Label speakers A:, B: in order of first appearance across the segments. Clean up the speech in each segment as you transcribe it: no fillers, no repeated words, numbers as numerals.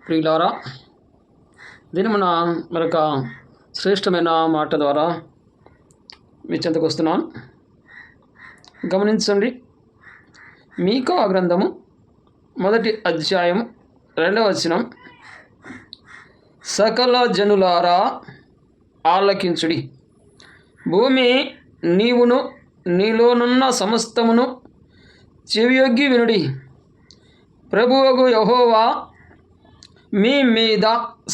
A: ప్రియులారా, దినమున మరొక శ్రేష్టమైన మాట ద్వారా మీ చెంతకు వస్తున్నాను. గమనించండి. మీకా గ్రంథము 1వ అధ్యాయం 2వ వచనం, సకల జనులారా ఆలకించుడి, భూమి నీవును నీలోనున్న సమస్తమును చెవియొగ్గి వినుడి, ప్రభువగు యెహోవా మీ మీద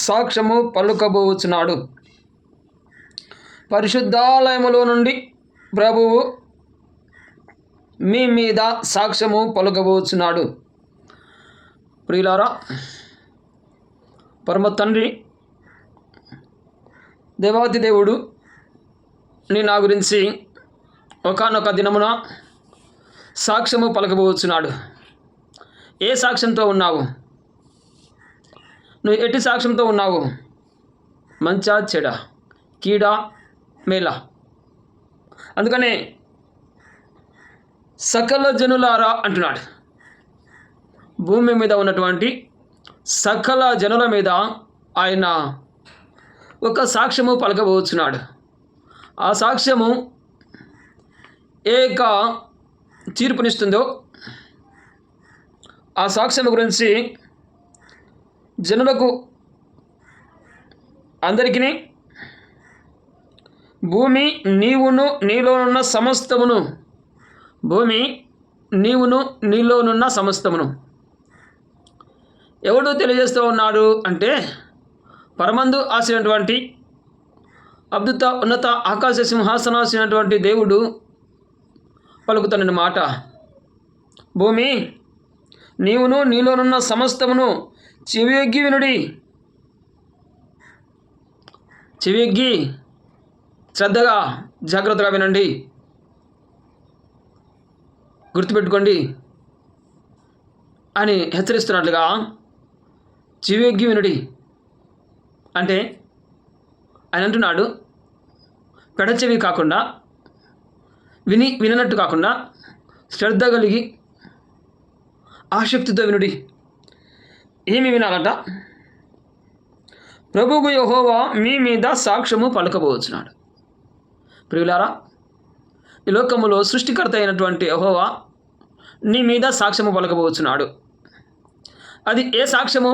A: సాక్ష్యము పలుకబోచున్నాడు. పరిశుద్ధాలయములో నుండి ప్రభువు మీ మీద సాక్ష్యము పలుకబోచున్నాడు. ప్రియులారా, పరమ తండ్రి దేవాతి దేవుడు నా గురించి ఒకానొక దినమున సాక్ష్యము పలకబోచున్నాడు. ఏ సాక్ష్యంతో ఉన్నావు? నువ్వు ఎట్టి సాక్ష్యంతో ఉన్నావు? మంచా చెడా, కీడా మేలా? అందుకనే సకల జనులారా అంటున్నాడు. భూమి మీద ఉన్నటువంటి సకల జనుల మీద ఆయన ఒక సాక్ష్యము పలకబోచున్నాడు. ఆ సాక్ష్యము ఏక తీర్పునిస్తుందో ఆ సాక్ష్యం గురించి జనులకు అందరికీ, భూమి నీవును నీలోనున్న సమస్తమును, భూమి నీవును నీలోనున్న సమస్తమును ఎవడు తెలియజేస్తూ ఉన్నాడు అంటే, పరమందు ఆసినటువంటి అద్భుత ఉన్నత ఆకాశ సింహాసనాసినటువంటి దేవుడు పలుకుతున్న మాట. భూమి నీవును నీలోనున్న సమస్తమును చెవియొగ్గి వినుడి. చెవియొగ్గి శ్రద్ధగా జాగ్రత్తగా వినండి. గుర్తుపెట్టుకోండి అని హెచ్చరిస్తున్నట్లుగా చెవియొగ్గి వినుడి అంటే ఆయన అంటున్నాడు, పెడచెవి కాకుండా, విననట్టు కాకుండా శ్రద్ధ కలిగి ఆసక్తితో వినుడి. ఏమి వినాలట? ప్రభువు యెహోవా మీ మీద సాక్ష్యము పలకబోచున్నాడు. ప్రియులారా, ఈ లోకములో సృష్టికర్త అయినటువంటి యెహోవా నీ మీద సాక్ష్యము పలకబోచున్నాడు. అది ఏ సాక్ష్యము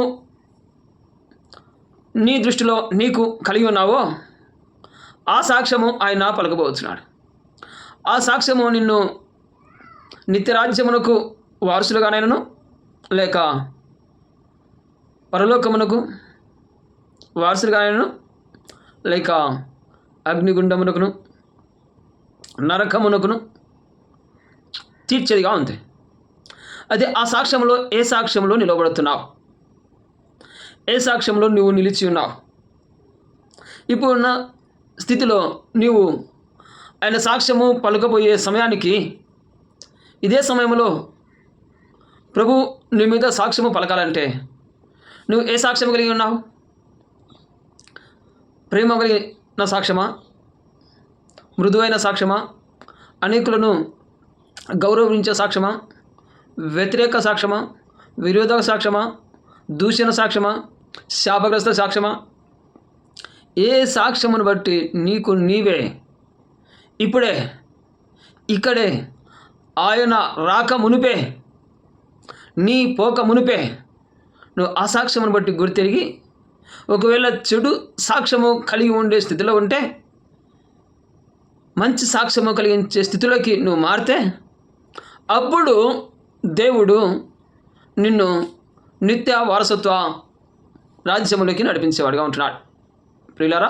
A: నీ దృష్టిలో నీకు కలిగి ఉన్నావో ఆ సాక్ష్యము ఆయన పలకబోచున్నాడు. ఆ సాక్ష్యము నిన్ను నిత్యరాజ్యమునకు వారసులుగానైనను, లేక పరలోకమునకు వారసులుగానైనను, లేక అగ్నిగుండమునకును నరకమునకును తీర్చేదిగా ఉంది. అదే ఆ సాక్ష్యంలో ఏ సాక్ష్యంలో నిలబడుతున్నావు? ఏ సాక్ష్యంలో నువ్వు నిలిచి ఉన్నావు? ఇప్పుడున్న స్థితిలో నీవు ఆయన సాక్ష్యము పలుకబోయే సమయానికి, ఇదే సమయంలో ప్రభు నీ మీద సాక్ష్యము పలకాలంటే నువ్వు ఏ సాక్ష్యం కలిగి ఉన్నావు? ప్రేమ కలిగిన సాక్ష్యమా? మృదువైన సాక్ష్యమా? అనేకులను గౌరవించే సాక్ష్యమా? వ్యతిరేక సాక్ష్యమా? విరోధక సాక్ష్యమా? దూషణ సాక్ష్యమా? శాపగ్రస్త సాక్ష్యమా? ఏ సాక్ష్యమును బట్టి నీకు నీవే ఇప్పుడే ఇక్కడే ఆయన రాక మునిపే, నీ పోక మునిపే నువ్వు ఆ సాక్ష్యమును బట్టి గుర్తిరిగి, ఒకవేళ చెడు సాక్ష్యము కలిగి ఉండే స్థితిలో ఉంటే మంచి సాక్ష్యము కలిగించే స్థితిలోకి నువ్వు మారితే అప్పుడు దేవుడు నిన్ను నిత్య వారసత్వ రాజ్యములోకి నడిపించేవాడుగా ఉంటున్నాడు. ప్రియులారా,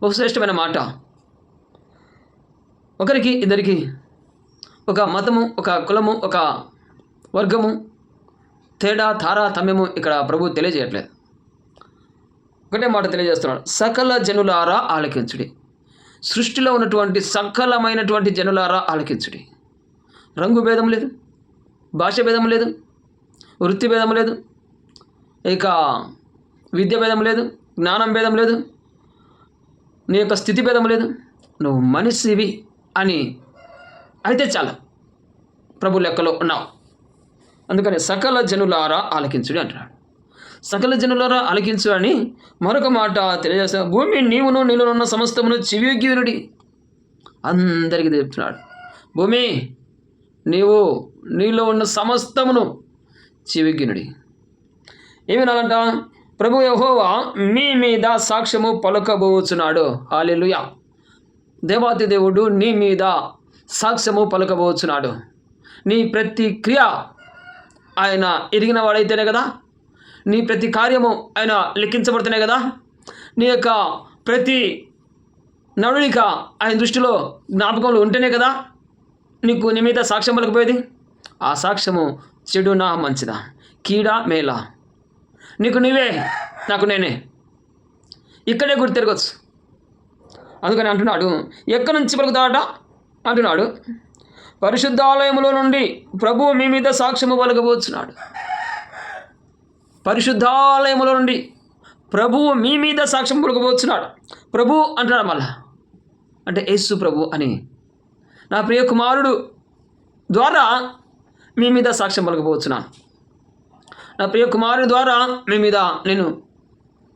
A: ఒక శ్రేష్టమైన మాట. ఒకరికి ఇద్దరికి, ఒక మతము, ఒక కులము, ఒక వర్గము, తేడా తారతమ్యము ఇక్కడ ప్రభు తెలియజేయట్లేదు. ఒకటే మాట తెలియజేస్తున్నాడు, సకల జనులారా ఆలకించుడి. సృష్టిలో ఉన్నటువంటి సకలమైనటువంటి జనులారా ఆలకించుడి. రంగు భేదం లేదు, భాష భేదం లేదు, వృత్తి భేదం లేదు, ఇక విద్య భేదం లేదు, జ్ఞానం భేదం లేదు, నీ యొక్క స్థితి భేదం లేదు, నువ్వు మనిషివి అని అయితే చాలు, ప్రభు లెక్కలో ఉన్నావు. అందుకని సకల జనులారా ఆలకించుడి అంటున్నాడు. సకల జనులారా ఆలకించు అని మరొక మాట తెలియజేస్తాను. భూమి నీవును నీలో ఉన్న సమస్తమును చెవియొగ్గి వినుడి. అందరికీ చెప్తున్నాడు, భూమి నీవు నీలో ఉన్న సమస్తమును చెవియొగ్గి వినుడి. ఏమి వినాలంట? ప్రభు యెహోవా మీ మీద సాక్ష్యము పలుకబోచున్నాడు. హల్లెలూయా. దేవాతి దేవుడు నీ మీద సాక్ష్యము పలుకబోచున్నాడు. నీ ప్రతి క్రియ ఆయన ఎరిగిన వాడైతేనే కదా, నీ ప్రతి కార్యము ఆయన లెక్కించబడితేనే కదా, నీ యొక్క ప్రతి నడునిక ఆయన దృష్టిలో జ్ఞాపకంలో ఉంటేనే కదా నీకు నీ మీద సాక్ష్యం పలకపోయేది. ఆ సాక్ష్యము చెడునా మంచిదా, కీడా మేలా, నీకు నీవే నాకు నేనే, ఇక్కడే గుర్తు తిరగచ్చు. అందుకని అంటున్నాడు, ఎక్కడి నుంచి పలుకుతాడట అంటున్నాడు, పరిశుద్ధాలయములో నుండి ప్రభువు మీ మీద సాక్ష్యము పలకబోచున్నాడు. పరిశుద్ధాలయములో నుండి ప్రభువు మీ మీద సాక్ష్యం పలకబోచున్నాడు. ప్రభు అంటున్నాడు మళ్ళా, అంటే యేసు ప్రభు అని, నా ప్రియ కుమారుడు ద్వారా మీ మీద సాక్ష్యం పలకబోచున్నాను. నా ప్రియ కుమారుడు ద్వారా మీ మీద నేను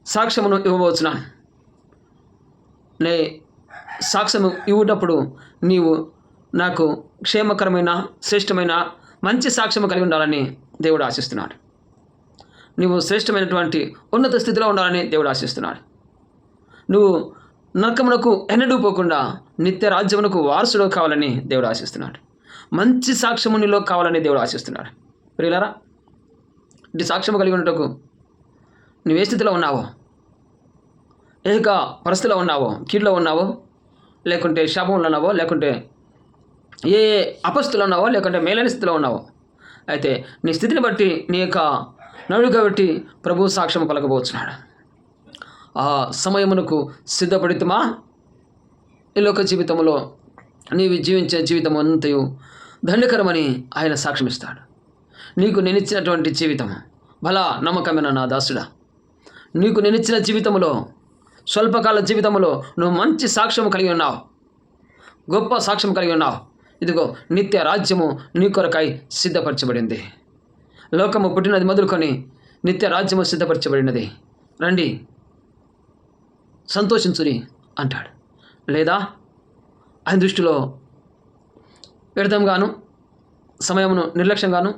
A: సాక్ష్యమును ఇవ్వబోచున్నాను. నే సాక్ష్యము ఇవ్వటప్పుడు నీవు నాకు క్షేమకరమైన, శ్రేష్టమైన, మంచి సాక్ష్యము కలిగి ఉండాలని దేవుడు ఆశిస్తున్నాడు. నువ్వు శ్రేష్టమైనటువంటి ఉన్నత స్థితిలో ఉండాలని దేవుడు ఆశిస్తున్నాడు. నువ్వు నరకమునకు ఎన్నడూ పోకుండా నిత్య రాజ్యమునకు వారసుడు కావాలని దేవుడు ఆశిస్తున్నాడు. మంచి సాక్ష్యము నీలో కావాలని దేవుడు ఆశిస్తున్నాడు. ప్రియులారా, ఇటు సాక్ష్యము కలిగి ఉన్నటకు నువ్వే స్థితిలో ఉన్నావో, ఏక పరిస్థితిలో ఉన్నావో, కీడులో ఉన్నావో, లేకుంటే శాపంలో ఉన్నావో, లేకుంటే ఏ అపస్థితిలో ఉన్నావో, లేకుంటే మేలైన స్థితిలో ఉన్నావో, అయితే నీ స్థితిని బట్టి, నీ యొక్క నడుక బట్టి ప్రభు సాక్ష్యము పలకబోచున్నాడు. ఆ సమయమునకు సిద్ధపడితమా? ఈ లోక జీవితంలో నీవు జీవించే జీవితం అంతయు దండకరమని ఆయన సాక్ష్యం ఇస్తాడు. నీకు నేనిచ్చినటువంటి జీవితం బలా నమ్మకమైన నా దాసుడా, నీకు నేనిచ్చిన జీవితంలో, స్వల్పకాల జీవితంలో నువ్వు మంచి సాక్ష్యం కలిగి ఉన్నావు, గొప్ప సాక్ష్యం కలిగి ఉన్నావు. ఇదిగో నిత్య రాజ్యము నీ కొరకై సిద్ధపరచబడింది. లోకము పుట్టినది మొదలుకొని నిత్య రాజ్యము సిద్ధపరచబడినది, రండి సంతోషించుని అంటాడు. లేదా ఆయన దృష్టిలో వ్యర్థంగాను, సమయమును నిర్లక్ష్యంగాను,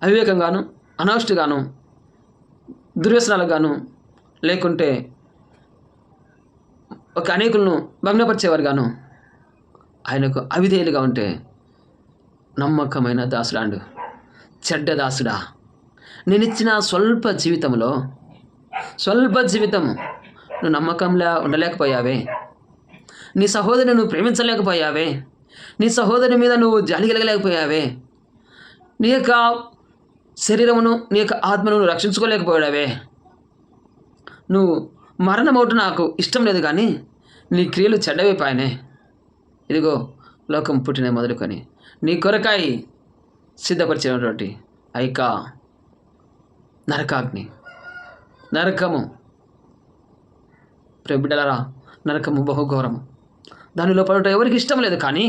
A: అవివేకంగాను, అనావృష్టిగాను, దుర్వ్యసనాలకు గాను, లేకుంటే ఒక అనేకులను భగ్నపరిచేవారు గాను ఆయనకు అవిధేయులుగా ఉంటే, నమ్మకమైన దాసుడాండు, చెడ్డ దాసుడా, నేనిచ్చిన స్వల్ప జీవితంలో, స్వల్ప జీవితము నువ్వు నమ్మకంలా ఉండలేకపోయావే, నీ సహోదరిని నువ్వు ప్రేమించలేకపోయావే, నీ సహోదరి మీద నువ్వు జాలి కలగలేకపోయావే, నీ యొక్క శరీరమును, నీ యొక్క ఆత్మను నువ్వు రక్షించుకోలేకపోయావే, నువ్వు మరణమవుట నాకు ఇష్టం లేదు, కానీ నీ క్రియలు చెడ్డవైపోయానే. ఇదిగో లోకం పుట్టిన మొదలుకొని నీ కొరకాయ సిద్ధపరిచినటువంటి ఆ యొక్క నరకాగ్ని, నరకము, బిడ్డలారా, నరకము బహుఘోరము. దానిలో పడటం ఎవరికి ఇష్టం లేదు, కానీ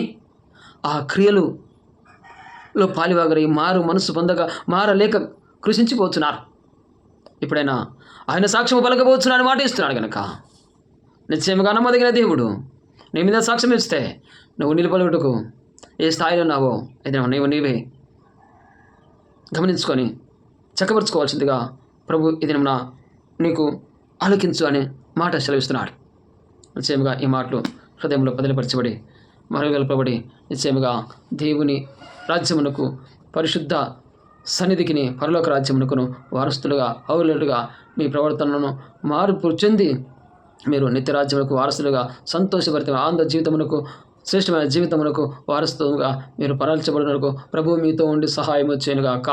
A: ఆ క్రియలులో పాలివాగరి మారు మనసు పొందగా మారలేక కృషించిపోతున్నారు. ఇప్పుడైనా ఆయన సాక్ష్యం పలకబోతున్నాడు, మాట ఇస్తున్నాడు కనుక నిశ్చయముగా నమ్మదగిన దేవుడు నీ మీద సాక్ష్యం ఇస్తే నువ్వు నిలబడుటకు ఏ స్థాయిలో ఉన్నావో అయితే నీవే గమనించుకొని చక్కపరుచుకోవాల్సిందిగా ప్రభు ఇది నీకు ఆలోకించు అనే మాట సెలవిస్తున్నాడు. నిశ్చయముగా ఈ మాటలు హృదయంలో బదిలిపరచబడి మరుగల్పబడి నిశ్చయముగా దేవుని రాజ్యమునకు, పరిశుద్ధ సన్నిధికిని, పరలోక రాజ్యమునకును వారసులుగా, పౌరులుగా మీ ప్రవర్తనను మార్పు చెంది మీరు నిత్యరాజ్యములకు వారసులుగా, సంతోషభరితమైన ఆనంద జీవితమునకు, శ్రేష్టమైన జీవితమునకు వారసుగా మీరు పరాల్చబడినకు ప్రభువు మీతో ఉండి సహాయము చేయనుగాక.